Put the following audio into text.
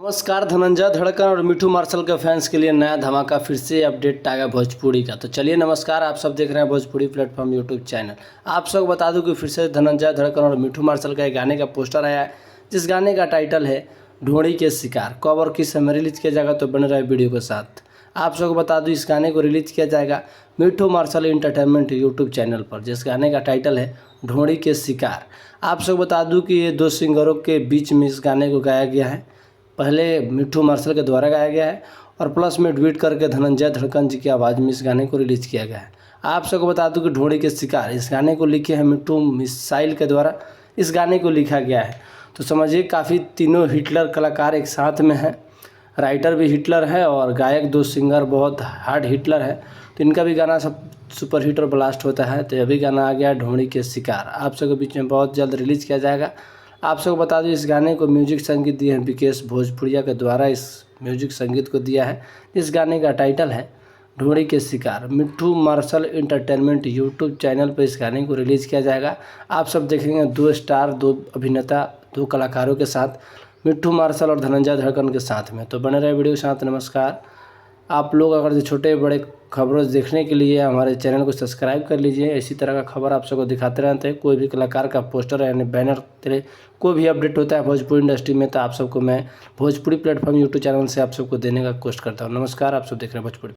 नमस्कार। धनंजय धड़कन और मिठू मार्शल के फैंस के लिए नया धमाका फिर से अपडेट आ गया भोजपुरी का। तो चलिए नमस्कार, आप सब देख रहे हैं भोजपुरी प्लेटफॉर्म यूट्यूब चैनल। आप सब बता दूं कि फिर से धनंजय धड़कन और मिठू मार्शल का एक गाने का पोस्टर आया है, जिस गाने का टाइटल है ढोड़ी के शिकार। कब और किस समय रिलीज किया जाएगा तो बने रहे वीडियो के साथ। आप सबको बता दूं इस गाने को रिलीज किया जाएगा मिठू मार्शल एंटरटेनमेंट यूट्यूब चैनल पर, जिस गाने का टाइटल है ढोड़ी के शिकार। आप सबको बता दूं कि ये दो सिंगरों के बीच में इस गाने को गाया गया है। पहले मिठू मार्शल के द्वारा गाया गया है और प्लस में ट्वीट करके धनंजय धड़कन जी की आवाज़ में इस गाने को रिलीज किया गया है। आप सबको बता दूं कि ढोड़ी के शिकार इस गाने को लिखे हैं मिठू मिसाइल के द्वारा इस गाने को लिखा गया है। तो समझिए काफ़ी तीनों हिटलर कलाकार एक साथ में हैं। राइटर भी हिटलर है और गायक दो सिंगर बहुत हार्ड हिटलर है, तो इनका भी गाना सब सुपर हिट और ब्लास्ट होता है। तो अभी गाना आ गया ढोड़ी के शिकार, आप सबके बीच में बहुत जल्द रिलीज़ किया जाएगा। आप सबको बता दूं इस गाने को म्यूजिक संगीत दिए हैं विकेश भोजपुरिया के द्वारा इस म्यूजिक संगीत को दिया है। इस गाने का टाइटल है ढोड़ी के शिकार। मिठू मार्शल एंटरटेनमेंट यूट्यूब चैनल पर इस गाने को रिलीज़ किया जाएगा। आप सब देखेंगे दो स्टार, दो अभिनेता, दो कलाकारों के साथ, मिठू मार्शल और धनंजय धड़कन के साथ में। तो बने रहे वीडियो के साथ। नमस्कार। आप लोग अगर छोटे बड़े खबरों देखने के लिए हमारे चैनल को सब्सक्राइब कर लीजिए। इसी तरह का खबर आप सबको दिखाते रहते हैं। कोई भी कलाकार का पोस्टर यानी बैनर तेरे कोई भी अपडेट होता है भोजपुरी इंडस्ट्री में, तो आप सबको मैं भोजपुरी प्लेटफॉर्म यूट्यूब चैनल से आप सबको देने का कोशिश करता हूँ। नमस्कार, आप सब देख रहे हैं भोजपुरी।